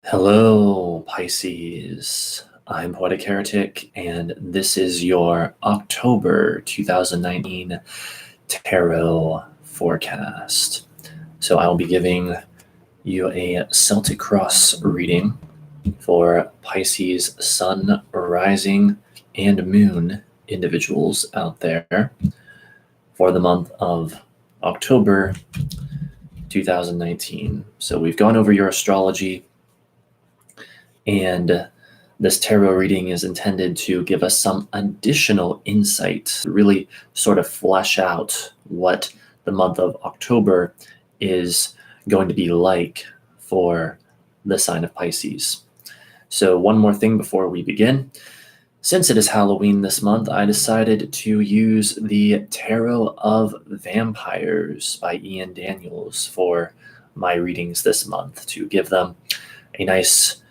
Hello, Pisces. I'm Poetic Heretic, and this is your October 2019 Tarot forecast. So I will be giving you a Celtic Cross reading for Pisces Sun, Rising, and Moon individuals out there for the month of October 2019. So we've gone over your astrology, and this tarot reading is intended to give us some additional insight, to really sort of flesh out what the month of October is going to be like for the sign of Pisces. So one more thing before we begin. Since it is Halloween this month, I decided to use the Tarot of Vampires by Ian Daniels for my readings this month, to give them a nice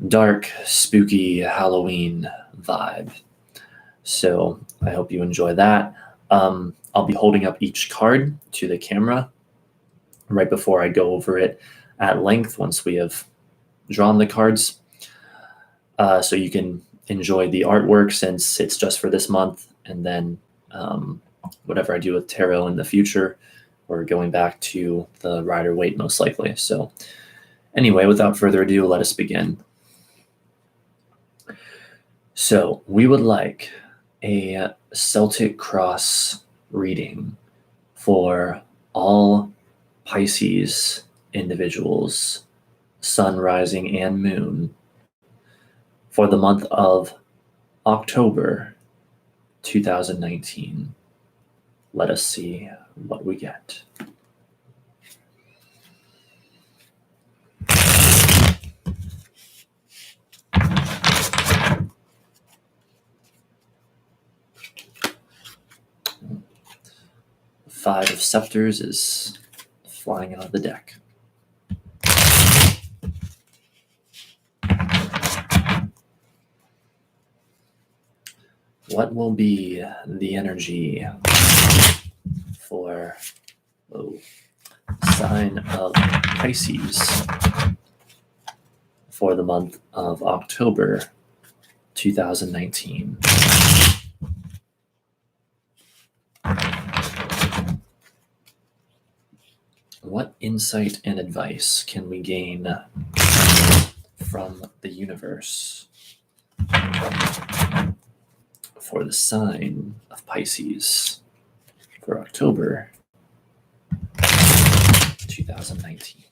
dark, spooky Halloween vibe. So I hope you enjoy that. I'll be holding up each card to the camera right before I go over it at length once we have drawn the cards. So you can enjoy the artwork since it's just for this month, and then whatever I do with tarot in the future, we're going back to the Rider-Waite most likely. So anyway, without further ado, let us begin. So we would like a Celtic Cross reading for all Pisces individuals, Sun, Rising, and Moon for the month of October 2019. Let us see what we get. Five of Scepters is flying out of the deck. What will be the energy for sign of Pisces for the month of October 2019? What insight and advice can we gain from the universe for the sign of Pisces for October 2019?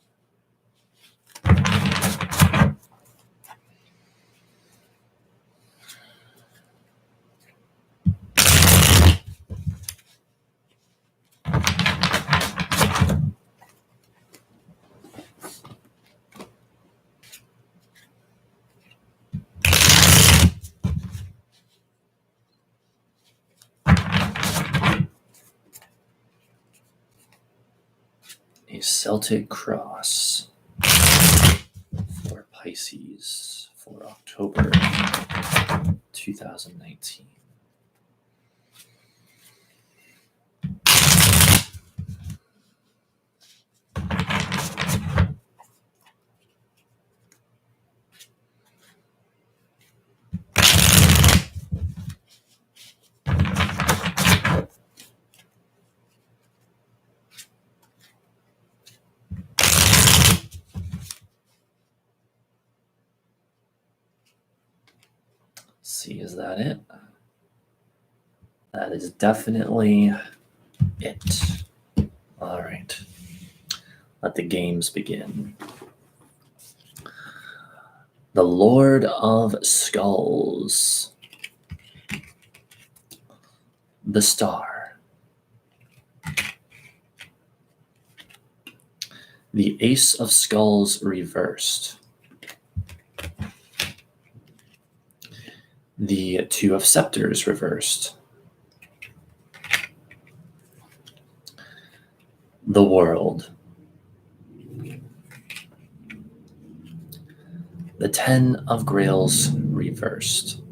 A Celtic Cross for Pisces for October 2019. See, is that it? That is definitely it. All right. Let the games begin. The Lord of Skulls. The Star. The Ace of Skulls reversed. The Two of Scepters reversed. The World. The Ten of Grails reversed.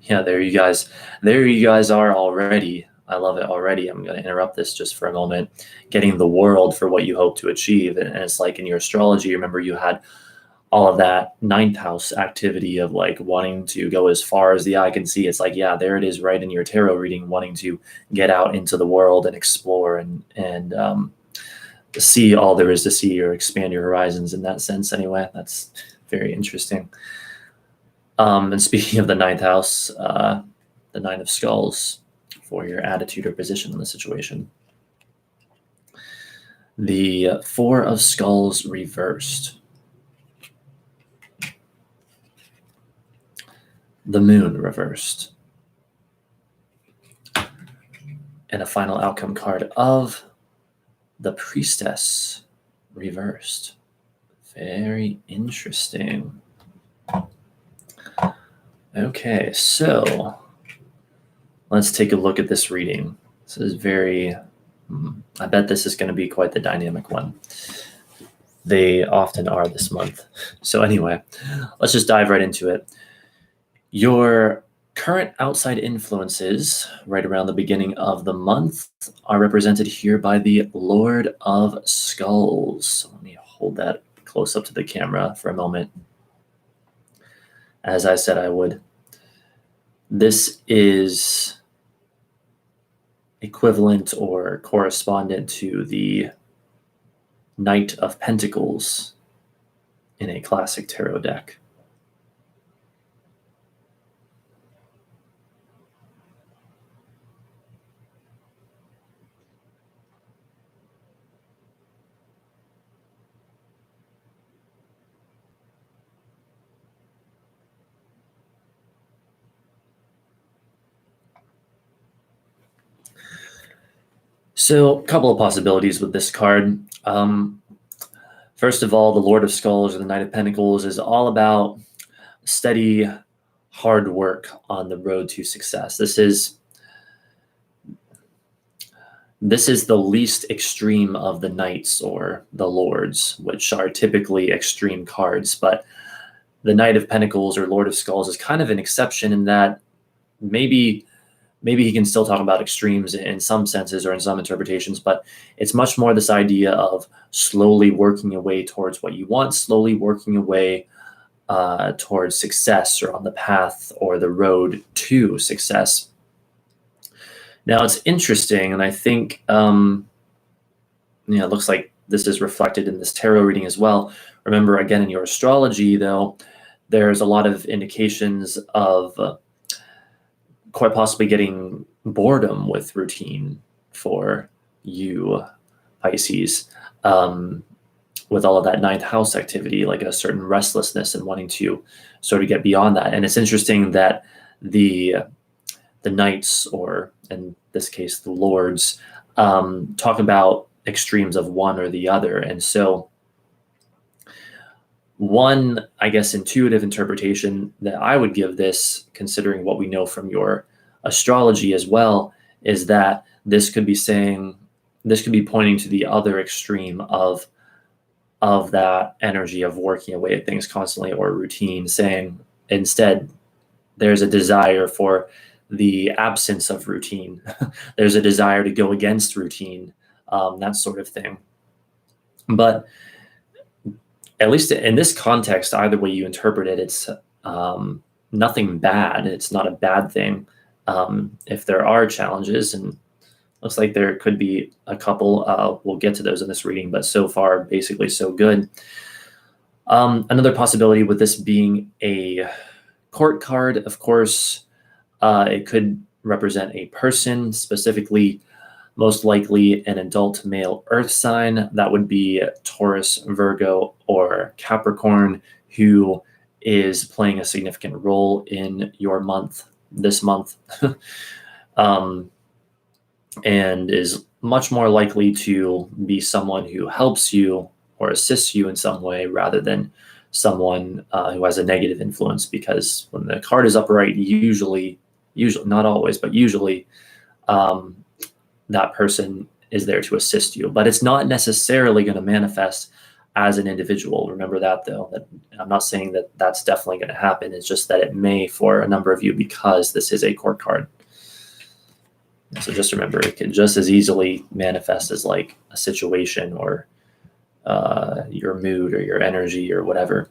Yeah, there you guys are already. I love it already. I'm going to interrupt this just for a moment. Getting the world for what you hope to achieve. And it's like in your astrology, remember you had all of that ninth house activity of like wanting to go as far as the eye can see. It's like, yeah, there it is right in your tarot reading, wanting to get out into the world and explore and see all there is to see, or expand your horizons in that sense. Anyway, that's very interesting. And speaking of the ninth house, the Nine of Skulls for your attitude or position on the situation. The Four of Skulls reversed. The Moon reversed. And a final outcome card of the Priestess reversed. Very interesting. Okay, so let's take a look at this reading. This is very, I bet this is going to be quite the dynamic one. They often are this month. So anyway, let's just dive right into it. Your current outside influences right around the beginning of the month are represented here by the Lord of Skulls. So let me hold that close up to the camera for a moment. As I said I would. This is equivalent or correspondent to the Knight of Pentacles in a classic tarot deck. So a couple of possibilities with this card. First of all, the Lord of Skulls or the Knight of Pentacles is all about steady, hard work on the road to success. This is the least extreme of the Knights or the Lords, which are typically extreme cards. But the Knight of Pentacles or Lord of Skulls is kind of an exception in that maybe he can still talk about extremes in some senses or in some interpretations, but it's much more this idea of slowly working your way towards what you want, slowly working your way towards success or on the path or the road to success. Now, it's interesting, and I think it looks like this is reflected in this tarot reading as well. Remember, again, in your astrology, though, there's a lot of indications of quite possibly getting boredom with routine for you, Pisces, with all of that ninth house activity, like a certain restlessness and wanting to sort of get beyond that. And it's interesting that the Knights, or in this case, the Lords, talk about extremes of one or the other. And so one, I guess, intuitive interpretation that I would give this, considering what we know from your astrology as well, is that this could be pointing to the other extreme of that energy of working away at things constantly or routine, saying instead there's a desire for the absence of routine. There's a desire to go against routine, that sort of thing. But at least in this context, either way you interpret it, it's nothing bad. It's not a bad thing. If there are challenges, and looks like there could be a couple, we'll get to those in this reading, but so far, basically so good. Another possibility with this being a court card, of course, it could represent a person, specifically most likely an adult male earth sign. That would be Taurus, Virgo, or Capricorn, who is playing a significant role in your month, this month, and is much more likely to be someone who helps you or assists you in some way rather than someone who has a negative influence, because when the card is upright, usually, not always, but usually, that person is there to assist you, but it's not necessarily going to manifest as an individual. Remember that, though, that I'm not saying that that's definitely going to happen. It's just that it may for a number of you, because this is a court card. So just remember, it can just as easily manifest as like a situation or your mood or your energy or whatever.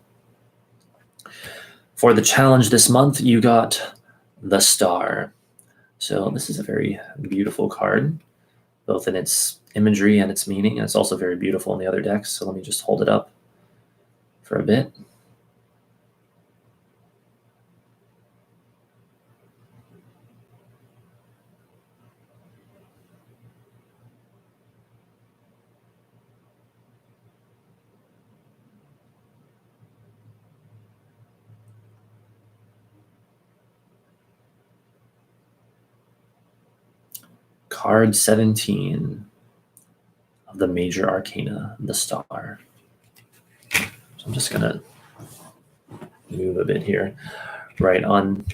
For the challenge this month, you got the Star. So this is a very beautiful card, both in its imagery and its meaning. And it's also very beautiful in the other decks. So let me just hold it up for a bit. Card 17 of the major arcana, the Star. So I'm just gonna move a bit here, right on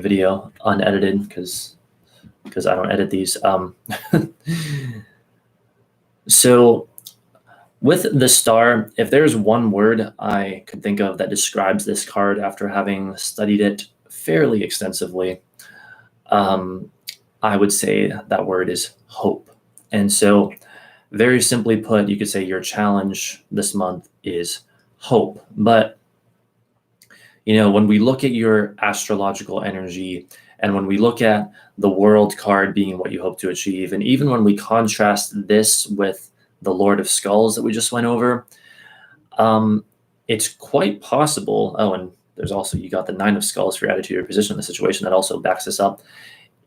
video, unedited, because I don't edit these. So with the Star, if there's one word I could think of that describes this card after having studied it fairly extensively, I would say that word is hope. And so, very simply put, you could say your challenge this month is hope. But, when we look at your astrological energy and when we look at the world card being what you hope to achieve, and even when we contrast this with the Lord of Skulls that we just went over, it's quite possible. Oh, and there's also, you got the Nine of Skulls for your attitude or position in the situation that also backs this up.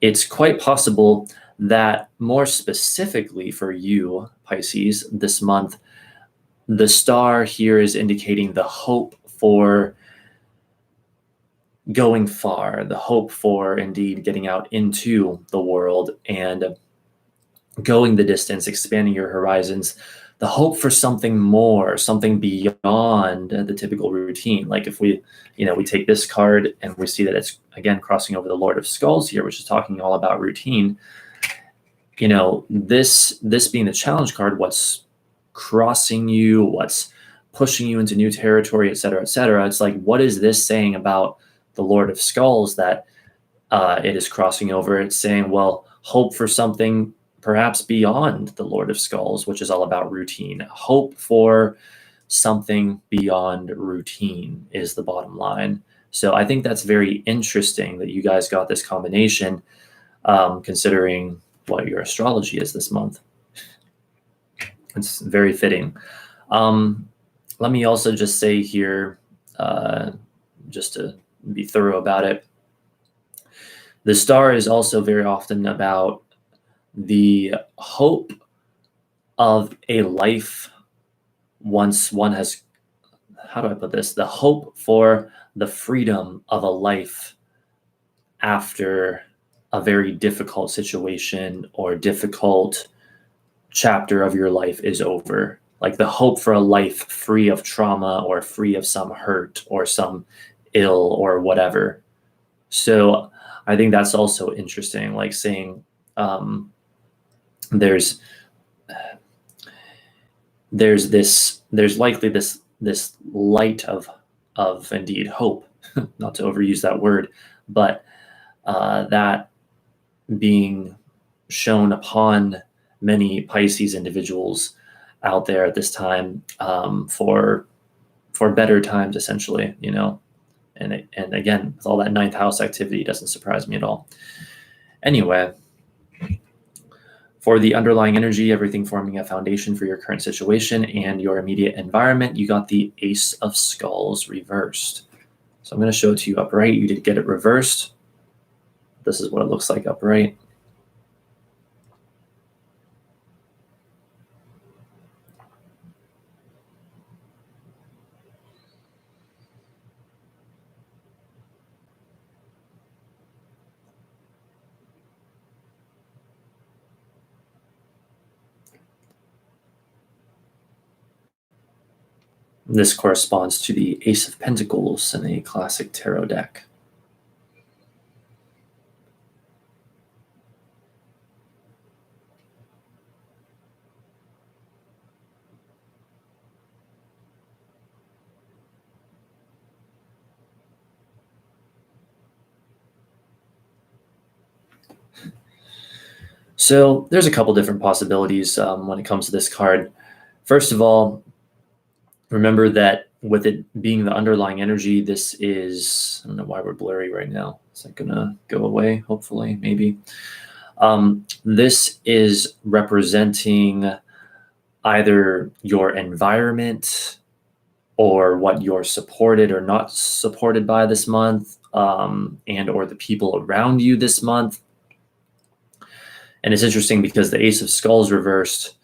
It's quite possible that more specifically for you, Pisces, this month, the Star here is indicating the hope for going far, the hope for indeed getting out into the world and going the distance, expanding your horizons, the hope for something more, something beyond the typical routine. Like if we take this card and we see that it's again crossing over the Lord of Skulls here, which is talking all about routine. This being the challenge card, what's crossing you, what's pushing you into new territory, et cetera, et cetera. It's like, what is this saying about the Lord of Skulls that it is crossing over? It's saying, well, hope for something perhaps beyond the Lord of Skulls, which is all about routine. Hope for something beyond routine is the bottom line. So I think that's very interesting that you guys got this combination, considering what your astrology is this month. It's very fitting. Let me also just say here, just to be thorough about it, the Star is also very often about the hope of a life once one has, how do I put this? The hope for the freedom of a life after a very difficult situation or difficult chapter of your life is over. Like the hope for a life free of trauma or free of some hurt or some ill or whatever. So I think that's also interesting, like saying there's likely this light of indeed hope, not to overuse that word, but that being shown upon many Pisces individuals out there at this time, for better times, essentially, and again, with all that ninth house activity, doesn't surprise me at all. Anyway, for the underlying energy, everything forming a foundation for your current situation and your immediate environment, you got the Ace of Skulls reversed. So I'm going to show it to you upright. You did get it reversed. This is what it looks like upright. This corresponds to the Ace of Pentacles in a classic tarot deck. So there's a couple different possibilities when it comes to this card. First of all, remember that with it being the underlying energy, this is, I don't know why we're blurry right now. Is that gonna go away? Hopefully, maybe. This is representing either your environment or what you're supported or not supported by this month, and or the people around you this month. And it's interesting because the Ace of Skulls reversed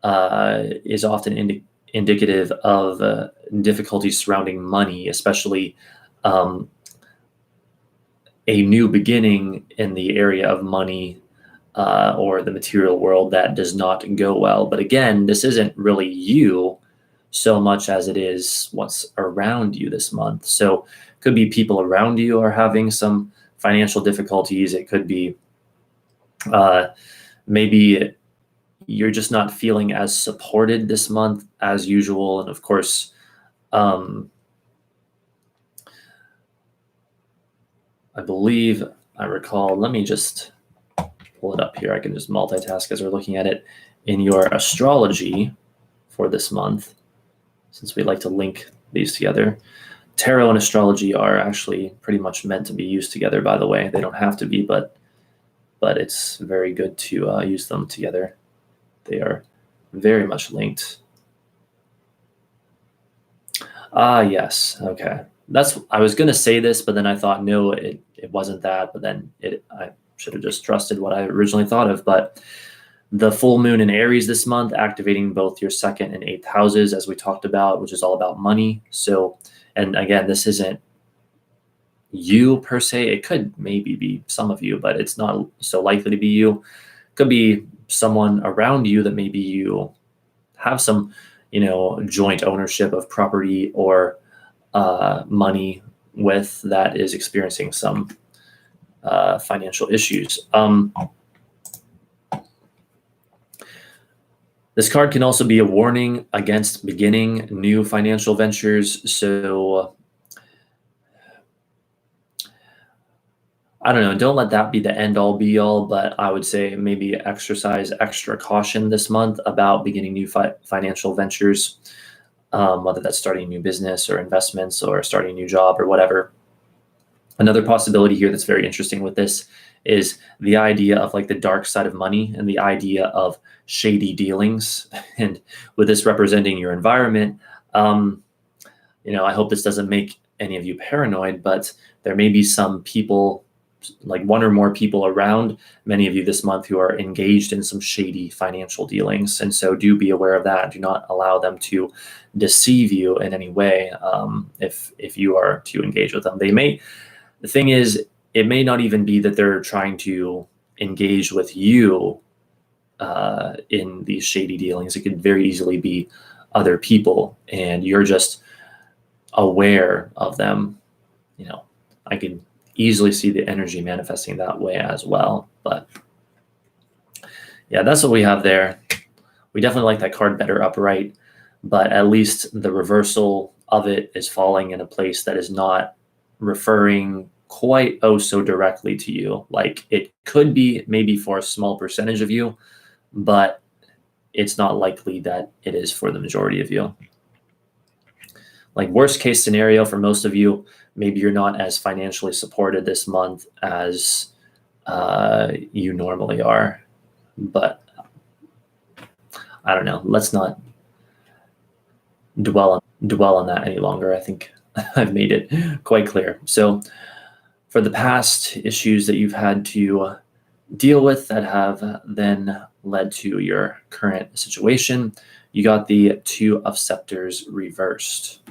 is often indicative of difficulties surrounding money, especially um, a new beginning in the area of money or the material world that does not go well. But again, this isn't really you so much as it is what's around you this month. So it could be people around you are having some financial difficulties. It could be maybe you're just not feeling as supported this month as usual. And of course, um, I believe I recall, let me just pull it up here. I can just multitask as we're looking at it. In your astrology for this month, since we like to link these together, tarot and astrology are actually pretty much meant to be used together, by the way. They don't have to be, but it's very good to use them together. They are very much linked. Ah, yes. Okay. I was going to say this, but then I thought, no, it wasn't that. But then I should have just trusted what I originally thought of. But the full moon in Aries this month, activating both your second and eighth houses, as we talked about, which is all about money. So, and again, this isn't you per se. It could maybe be some of you, but it's not so likely to be you. It could be someone around you that maybe you have some, joint ownership of property or money with that is experiencing some financial issues. This card can also be a warning against beginning new financial ventures. So I don't know, don't let that be the end all be all, but I would say maybe exercise extra caution this month about beginning new financial ventures, whether that's starting a new business or investments or starting a new job or whatever. Another possibility here that's very interesting with this is the idea of like the dark side of money and the idea of shady dealings. And with this representing your environment, I hope this doesn't make any of you paranoid, but there may be some people, like one or more people around many of you this month who are engaged in some shady financial dealings. And so do be aware of that. Do not allow them to deceive you in any way if you are to engage with them. The thing is, it may not even be that they're trying to engage with you in these shady dealings. It could very easily be other people, and you're just aware of them. I can easily see the energy manifesting that way as well. But yeah, that's what we have there. We definitely like that card better upright, but at least the reversal of it is falling in a place that is not referring quite so directly to you. Like it could be maybe for a small percentage of you, but it's not likely that it is for the majority of you. Like worst case scenario for most of you, maybe you're not as financially supported this month as you normally are. But I don't know. Let's not dwell on that any longer. I think I've made it quite clear. So for the past issues that you've had to deal with that have then led to your current situation, you got the Two of Scepters reversed.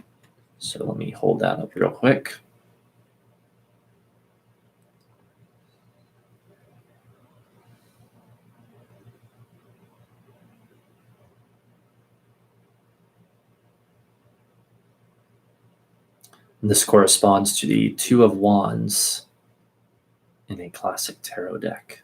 So let me hold that up real quick. This corresponds to the Two of Wands in a classic tarot deck.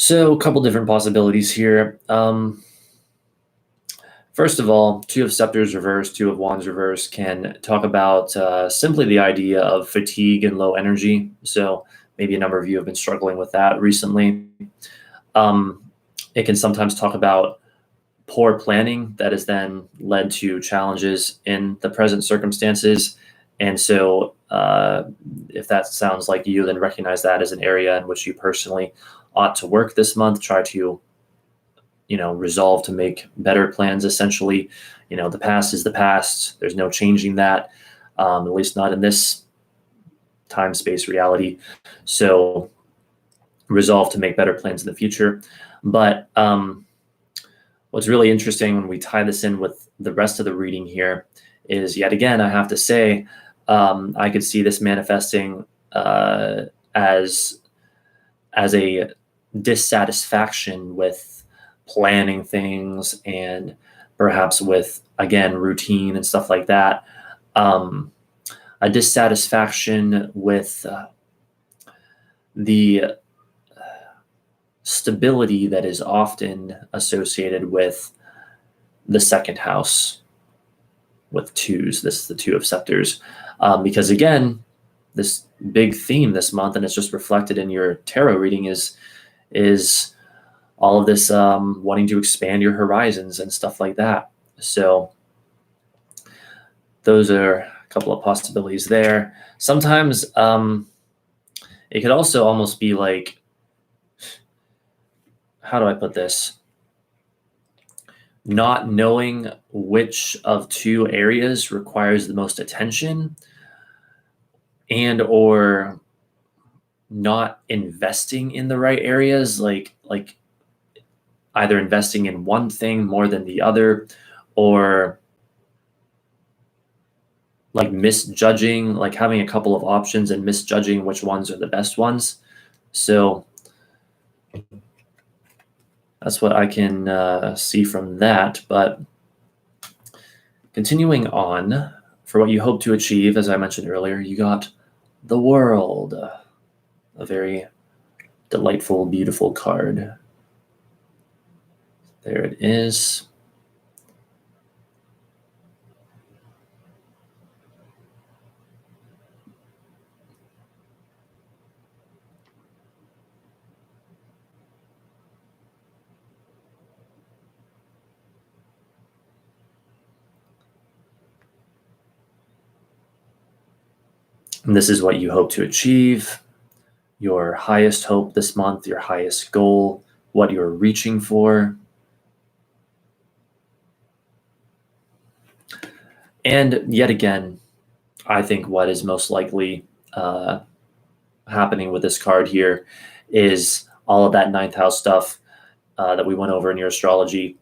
So a couple different possibilities here. First of all, Two of Scepters reverse, Two of Wands reverse can talk about simply the idea of fatigue and low energy. So maybe a number of you have been struggling with that recently. Um, it can sometimes talk about poor planning that has then led to challenges in the present circumstances. And so, if that sounds like you, then recognize that as an area in which you personally ought to work this month. Try to, resolve to make better plans. Essentially, the past is the past. There's no changing that, at least not in this time space reality. So, resolve to make better plans in the future. But what's really interesting when we tie this in with the rest of the reading here is, yet again, I have to say, I could see this manifesting as a dissatisfaction with planning things and perhaps with, again, routine and stuff like that. A dissatisfaction with the stability that is often associated with the second house with twos. This is the Two of Scepters. Because again, this big theme this month, and it's just reflected in your tarot reading, is all of this wanting to expand your horizons and stuff like that. So those are a couple of possibilities there. Sometimes it could also almost be like, how do I put this? Not knowing which of two areas requires the most attention, and or not investing in the right areas, like either investing in one thing more than the other, or like misjudging, like having a couple of options and misjudging which ones are the best ones. So that's what I can see from that. But continuing on, for what you hope to achieve, as I mentioned earlier, you got the World, a very delightful, beautiful card. There it is. And this is what you hope to achieve, your highest hope this month, your highest goal, what you're reaching for. And yet again, I think what is most likely happening with this card here is all of that ninth house stuff that we went over in your astrology.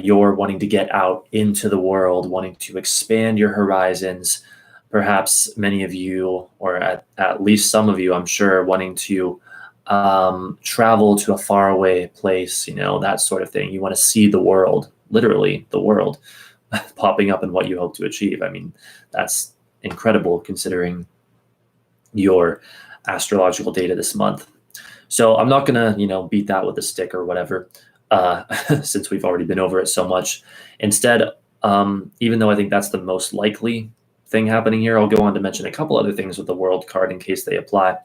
You're wanting to get out into the world, wanting to expand your horizons. Perhaps many of you, or at least some of you, I'm sure, wanting to travel to a faraway place, that sort of thing. You want to see the world, literally the world, popping up in what you hope to achieve. I mean, that's incredible considering your astrological data this month. So I'm not going to, beat that with a stick or whatever, since we've already been over it so much. Instead, even though I think that's the most likely thing happening here, I'll go on to mention a couple other things with the World card in case they apply.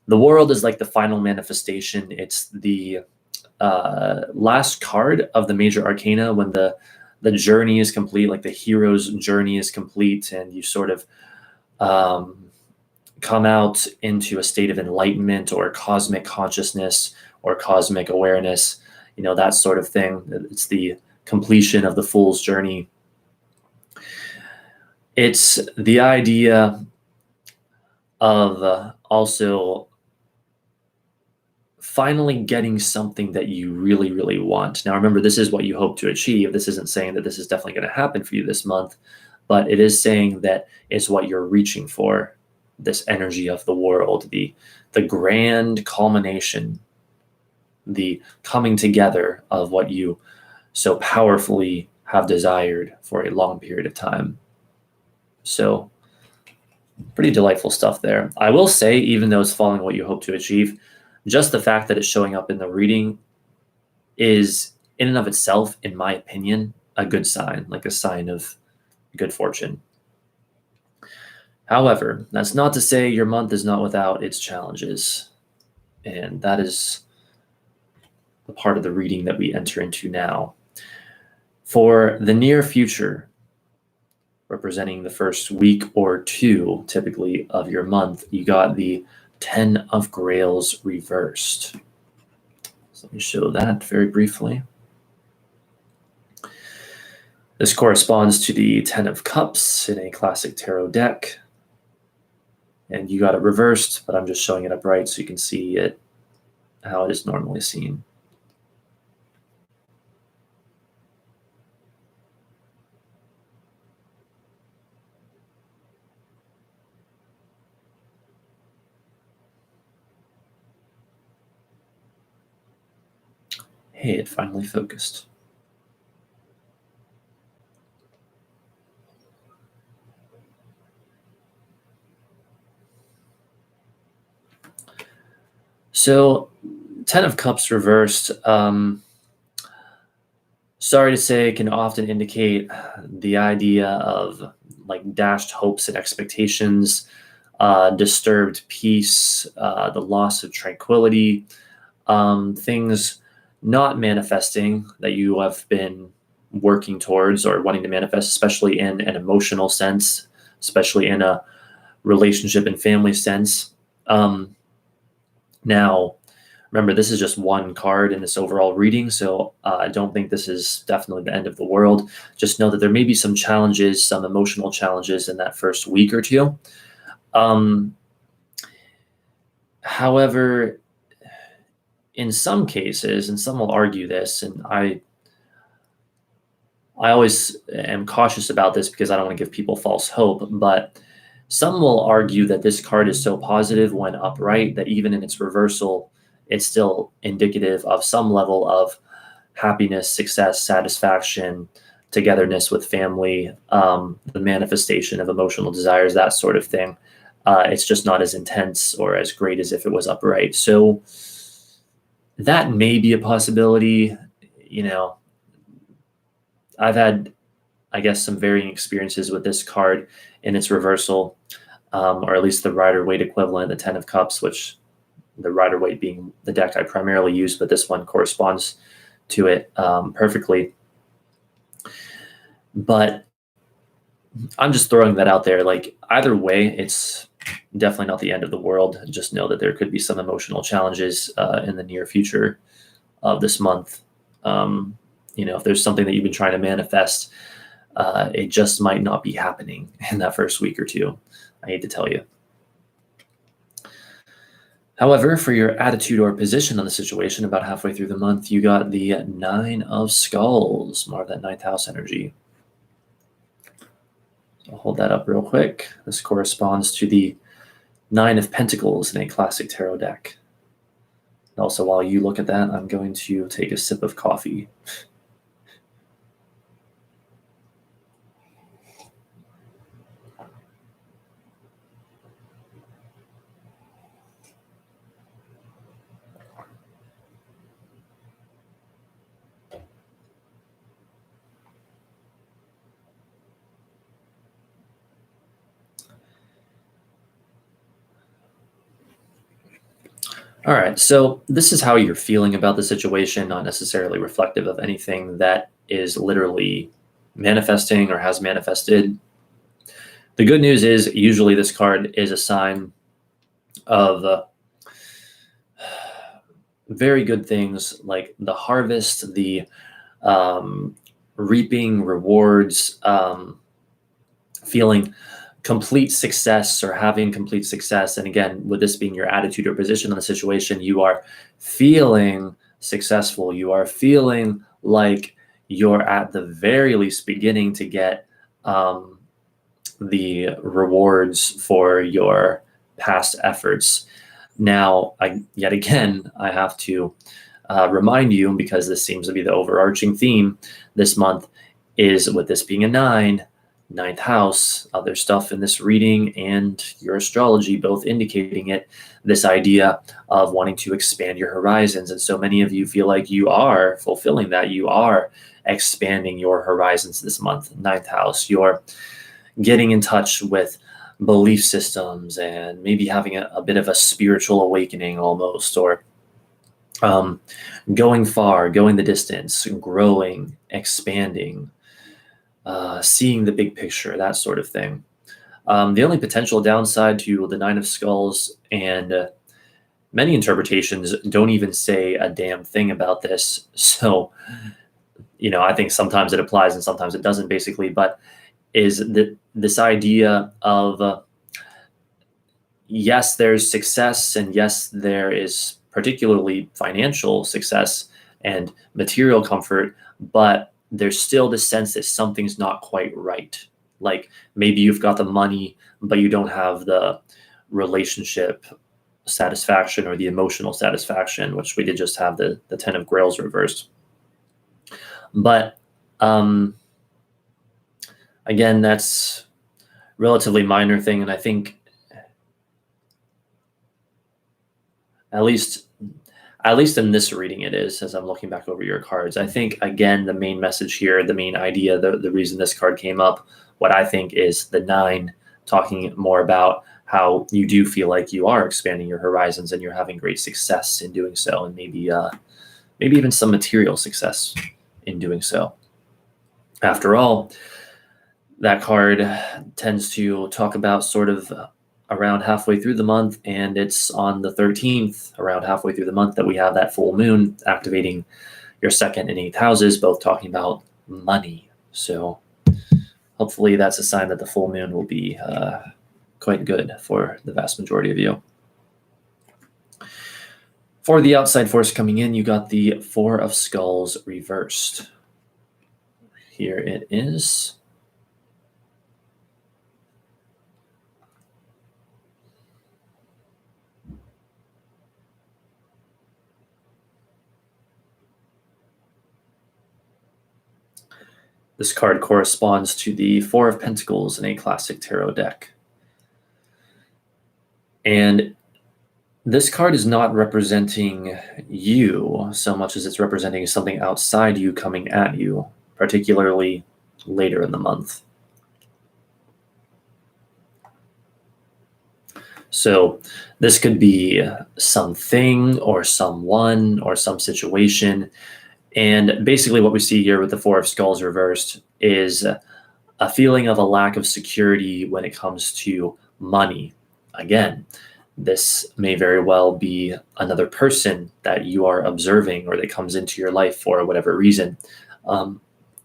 The World is like the final manifestation. It's the last card of the major arcana when the journey is complete, like the hero's journey is complete, and you sort of come out into a state of enlightenment or cosmic consciousness or cosmic awareness, that sort of thing. It's the completion of the fool's journey. It's the idea of also finally getting something that you really, really want. Now, remember, this is what you hope to achieve. This isn't saying that this is definitely going to happen for you this month, but it is saying that it's what you're reaching for, this energy of the world, the grand culmination, the coming together of what you so powerfully have desired for a long period of time. So pretty delightful stuff there. I will say, even though it's following what you hope to achieve, just the fact that it's showing up in the reading is, in and of itself, in my opinion, a good sign, like a sign of good fortune. However, that's not to say your month is not without its challenges. And that is the part of the reading that we enter into now. For the near future, representing the first week or two, typically, of your month, you got the 10 of Grails reversed. So let me show that very briefly. This corresponds to the 10 of Cups in a classic tarot deck. And you got it reversed, but I'm just showing it upright so you can see it how it is normally seen. Hey, it finally focused. So, 10 of Cups reversed, sorry to say, can often indicate the idea of like dashed hopes and expectations, disturbed peace, the loss of tranquility, things not manifesting that you have been working towards or wanting to manifest, especially in an emotional sense, especially in a relationship and family sense. Now, remember, this is just one card in this overall reading, so I don't think this is definitely the end of the world. Just know that there may be some challenges, some emotional challenges in that first week or two. However, in some cases, and some will argue this, and I always am cautious about this because I don't want to give people false hope, but some will argue that this card is so positive when upright that even in its reversal, it's still indicative of some level of happiness, success, satisfaction, togetherness with family, the manifestation of emotional desires, that sort of thing. It's just not as intense or as great as if it was upright. So that may be a possibility. I've had, I guess, some varying experiences with this card in its reversal, or at least the Rider-Waite equivalent, the 10 of Cups, which the Rider-Waite being the deck I primarily use, but this one corresponds to it perfectly. But I'm just throwing that out there. Like, either way, it's definitely not the end of the world. Just know that there could be some emotional challenges in the near future of this month. If there's something that you've been trying to manifest, it just might not be happening in that first week or two. I hate to tell you. However, for your attitude or position on the situation, about halfway through the month, you got the 9 of Skulls, more of that 9th house energy. So I'll hold that up real quick. This corresponds to the 9 of Pentacles in a classic tarot deck. And also, while you look at that, I'm going to take a sip of coffee. All right, so this is how you're feeling about the situation, not necessarily reflective of anything that is literally manifesting or has manifested. The good news is usually this card is a sign of very good things like the harvest, the reaping rewards, feeling complete success or having complete success. And again, with this being your attitude or position on the situation, you are feeling successful. You are feeling like you're at the very least beginning to get the rewards for your past efforts. Now, yet again, I have to remind you, because this seems to be the overarching theme this month, is with this being a 9, ninth house, other stuff in this reading and your astrology both indicating it, this idea of wanting to expand your horizons. And so many of you feel like you are fulfilling that. You are expanding your horizons this month, ninth house. You're getting in touch with belief systems and maybe having a bit of a spiritual awakening almost, or going far, going the distance, growing, expanding, seeing the big picture, that sort of thing. The only potential downside to the Nine of Skulls, and many interpretations don't even say a damn thing about this. So, I think sometimes it applies and sometimes it doesn't, basically, but is that this idea of, yes, there's success, and yes, there is particularly financial success and material comfort, but there's still the sense that something's not quite right. Like maybe you've got the money, but you don't have the relationship satisfaction or the emotional satisfaction, which we did just have the Ten of Grails reversed. But again, that's relatively minor thing, and I think at least in this reading it is, as I'm looking back over your cards. I think, again, the main message here, the main idea, the reason this card came up, what I think is the 9, talking more about how you do feel like you are expanding your horizons and you're having great success in doing so, and maybe even some material success in doing so. After all, that card tends to talk about sort of around halfway through the month, and it's on the 13th, around halfway through the month, that we have that full moon activating your 2nd and 8th houses, both talking about money. So hopefully that's a sign that the full moon will be quite good for the vast majority of you. For the outside force coming in, you got the 4 of Skulls reversed. Here it is. This card corresponds to the 4 of Pentacles in a classic tarot deck. And this card is not representing you so much as it's representing something outside you coming at you, particularly later in the month. So this could be something or someone or some situation. And basically what we see here with the 4 of Skulls reversed is a feeling of a lack of security when it comes to money. Again, this may very well be another person that you are observing or that comes into your life for whatever reason. Or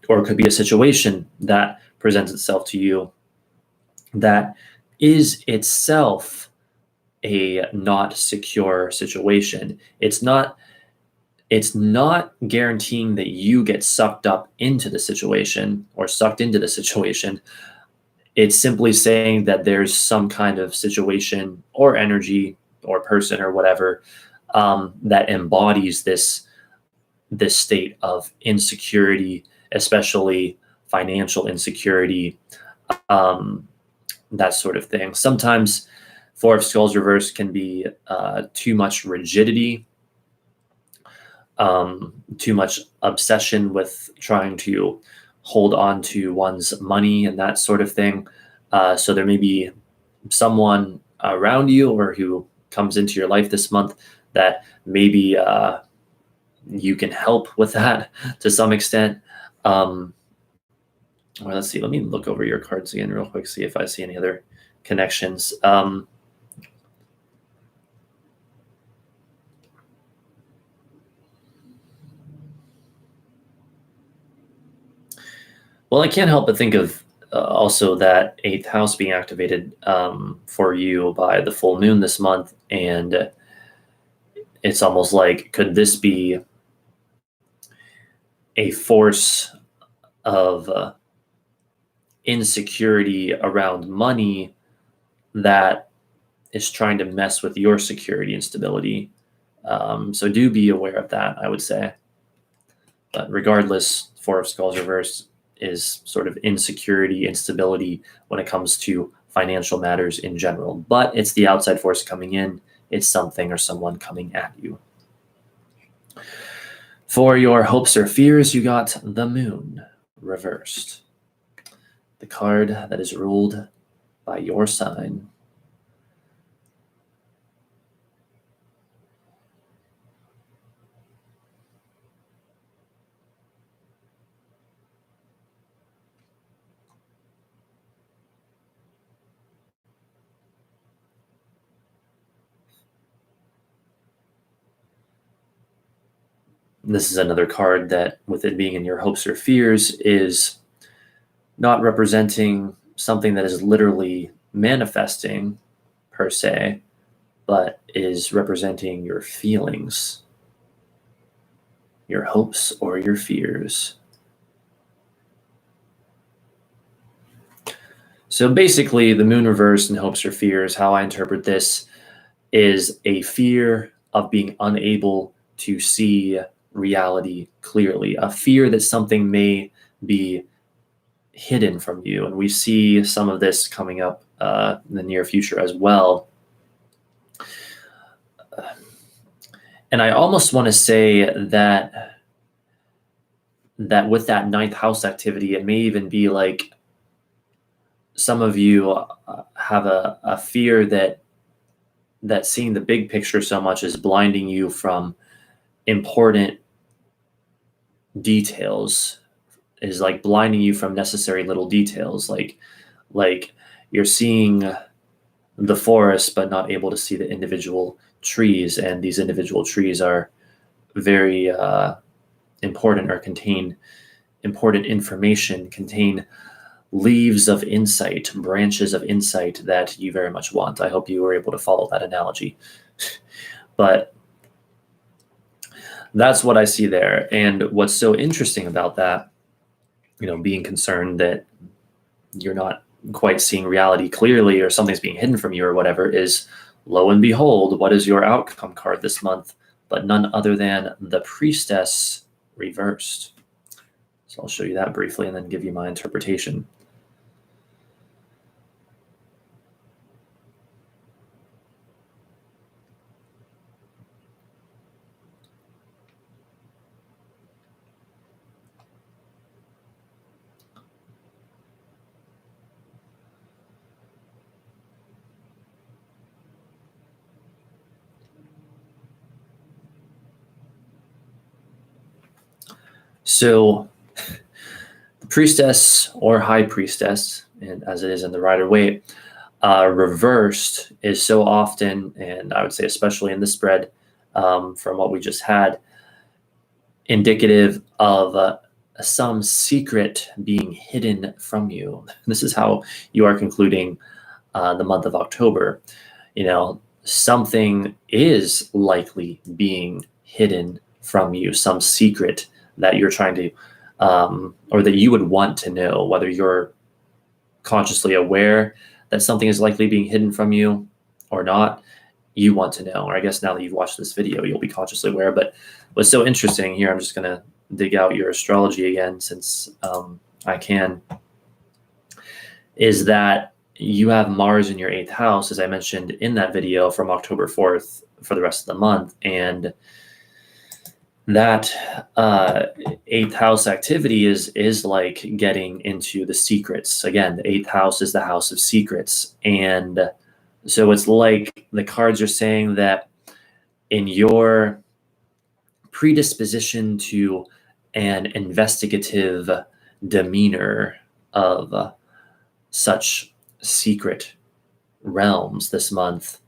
it could be a situation that presents itself to you that is itself a not secure situation. It's not guaranteeing that you get sucked up into the situation or sucked into the situation. It's simply saying that there's some kind of situation or energy or person or whatever that embodies this state of insecurity, especially financial insecurity, that sort of thing. Sometimes 4 of Skulls reversed can be too much rigidity, too much obsession with trying to hold on to one's money and that sort of thing. So there may be someone around you or who comes into your life this month that maybe you can help with that to some extent. Well, let's see. Let me look over your cards again real quick, see if I see any other connections. Well, I can't help but think of also that 8th house being activated for you by the full moon this month. And it's almost like, could this be a force of insecurity around money that is trying to mess with your security and stability? So do be aware of that, I would say. But regardless, 4 of Skulls reversed is sort of insecurity, instability when it comes to financial matters in general. But it's the outside force coming in. It's something or someone coming at you. For your hopes or fears, you got the Moon reversed. The card that is ruled by your sign. This is another card that, with it being in your hopes or fears, is not representing something that is literally manifesting per se, but is representing your feelings, your hopes or your fears. So basically, the Moon reversed in hopes or fears, how I interpret this, is a fear of being unable to see reality clearly, a fear that something may be hidden from you. And we see some of this coming up in the near future as well. And I almost want to say that with that ninth house activity, it may even be like some of you have a fear that seeing the big picture so much is blinding you from important details, is like blinding you from necessary little details, like you're seeing the forest but not able to see the individual trees, and these individual trees are very important, or contain important information, contain leaves of insight, branches of insight that you very much want. I hope you were able to follow that analogy. But that's what I see there. And what's so interesting about that, being concerned that you're not quite seeing reality clearly, or something's being hidden from you or whatever, is, lo and behold, what is your outcome card this month? But none other than the Priestess reversed. So I'll show you that briefly and then give you my interpretation. So the Priestess, or High Priestess, and as it is in the Rider-Waite, reversed is so often, and I would say especially in this spread, from what we just had, indicative of some secret being hidden from you. This is how you are concluding the month of October. Something is likely being hidden from you, some secret that you're trying to, or that you would want to know, whether you're consciously aware that something is likely being hidden from you or not. You want to know, or I guess now that you've watched this video, you'll be consciously aware. But what's so interesting here, I'm just going to dig out your astrology again, since I can, is that you have Mars in your 8th house, as I mentioned in that video, from October 4th for the rest of the month. And that 8th house activity is like getting into the secrets. Again, the 8th house is the house of secrets. And so it's like the cards are saying that in your predisposition to an investigative demeanor of such secret realms this month,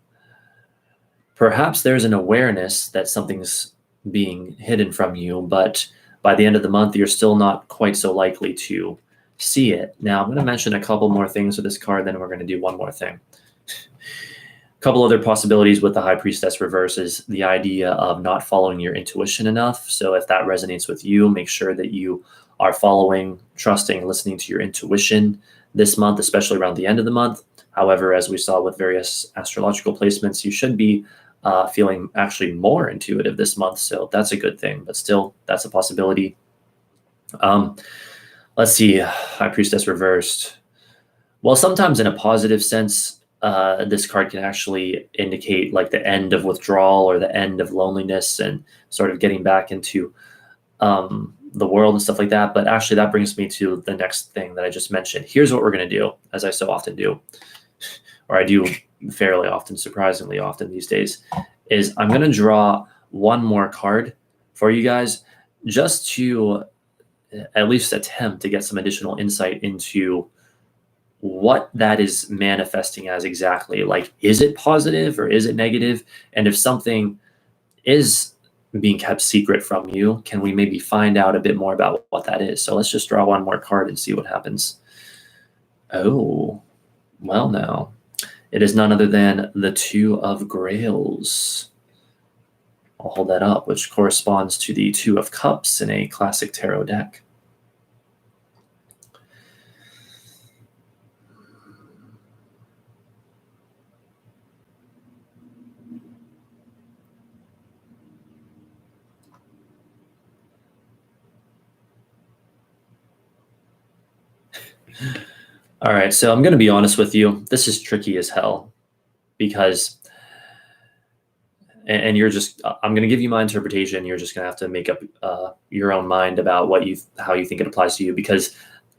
perhaps there's an awareness that something's being hidden from you, but by the end of the month, you're still not quite so likely to see it. Now, I'm going to mention a couple more things with this card, then we're going to do one more thing. A couple other possibilities with the High Priestess reverse is the idea of not following your intuition enough. So if that resonates with you, make sure that you are following, trusting, listening to your intuition this month, especially around the end of the month. However, as we saw with various astrological placements, you should be feeling actually more intuitive this month. So that's a good thing, but still, that's a possibility. Let's see, High Priestess reversed. Well, sometimes in a positive sense, this card can actually indicate like the end of withdrawal or the end of loneliness and sort of getting back into the world and stuff like that. But actually, that brings me to the next thing that I just mentioned. Here's what we're going to do, as I so often do, or I do fairly often, surprisingly often these days, is I'm going to draw one more card for you guys just to at least attempt to get some additional insight into what that is manifesting as exactly. Like, is it positive or is it negative? And if something is being kept secret from you, can we maybe find out a bit more about what that is? So let's just draw one more card and see what happens. Oh, well, now it is none other than the Two of Grails. I'll hold that up, which corresponds to the Two of Cups in a classic tarot deck. All right, so I'm going to be honest with you. This is tricky as hell because, and you're just, I'm going to give you my interpretation. You're just going to have to make up your own mind about how you think it applies to you. Because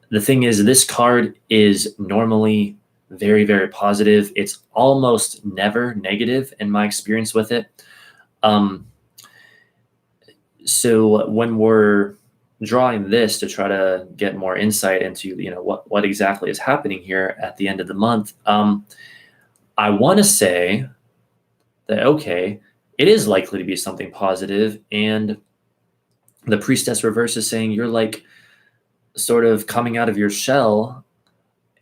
the thing is, this card is normally very, very positive. It's almost never negative in my experience with it. So when we're drawing this to try to get more insight into what exactly is happening here at the end of the month, I want to say that okay, it is likely to be something positive, and the Priestess reverse is saying you're like sort of coming out of your shell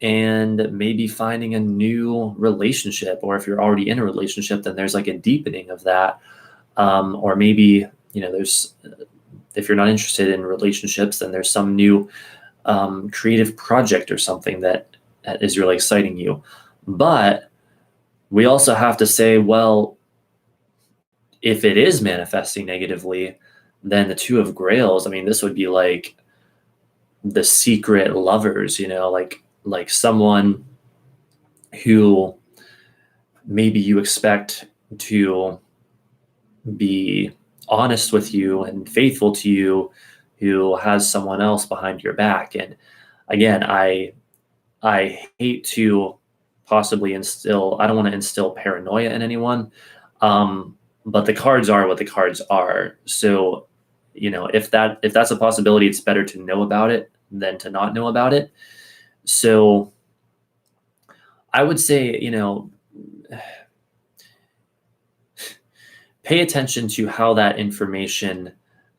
and maybe finding a new relationship, or if you're already in a relationship, then there's like a deepening of that, or maybe there's, if you're not interested in relationships, then there's some new creative project or something that is really exciting you. But we also have to say, well, if it is manifesting negatively, then the Two of Grails, I mean, this would be like the secret lovers, like someone who maybe you expect to be honest with you and faithful to you, who has someone else behind your back. And again, I hate to possibly I don't want to instill paranoia in anyone, but the cards are what the cards are. So if that's a possibility, it's better to know about it than to not know about it. So I would say, pay attention to how that information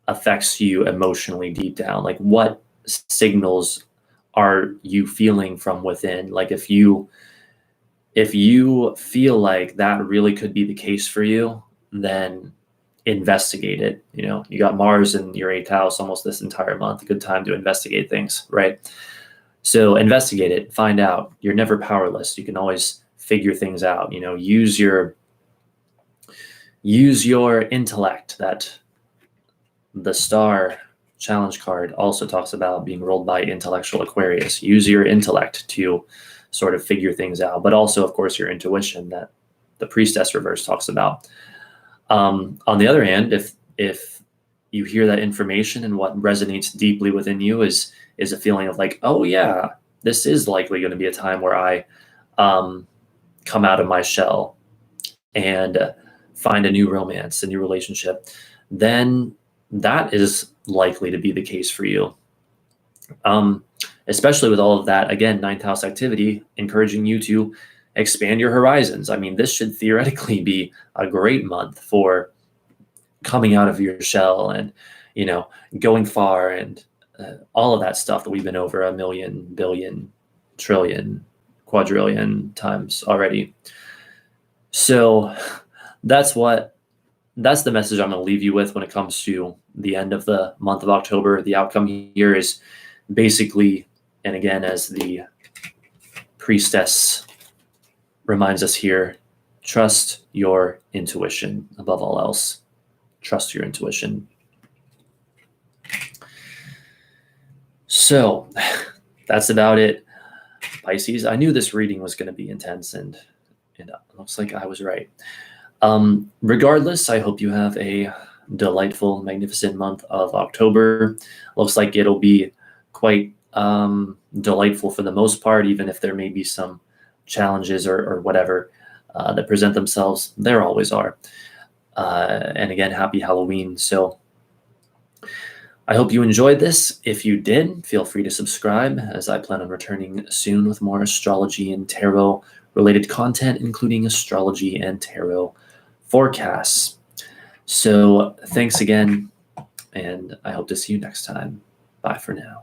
affects you emotionally deep down. Like, what signals are you feeling from within? Like, if you feel like that really could be the case for you, then investigate it. You got Mars in your 8th house almost this entire month. A good time to investigate things, right? So investigate it, find out. You're never powerless. You can always figure things out. Use your intellect. That the Star challenge card also talks about being rolled by intellectual Aquarius. Use your intellect to sort of figure things out, but also, of course, your intuition that the Priestess reverse talks about. On the other hand, if you hear that information and what resonates deeply within you is a feeling of like, oh yeah, this is likely going to be a time where I come out of my shell and find a new romance, a new relationship, then that is likely to be the case for you. Especially with all of that, again, 9th house activity, encouraging you to expand your horizons. I mean, this should theoretically be a great month for coming out of your shell and, going far and all of that stuff that we've been over a million, billion, trillion, quadrillion times already. So that's the message I'm going to leave you with when it comes to the end of the month of October. The outcome here is basically, and again, as the Priestess reminds us here, trust your intuition above all else. Trust your intuition. So that's about it, Pisces. I knew this reading was going to be intense, and it looks like I was right. Regardless, I hope you have a delightful, magnificent month of October. Looks like it'll be quite delightful for the most part, even if there may be some challenges or whatever that present themselves. There always are. And again, happy Halloween. So I hope you enjoyed this. If you did, feel free to subscribe, as I plan on returning soon with more astrology and tarot related content, including astrology and tarot forecasts. So thanks again, and I hope to see you next time. Bye for now.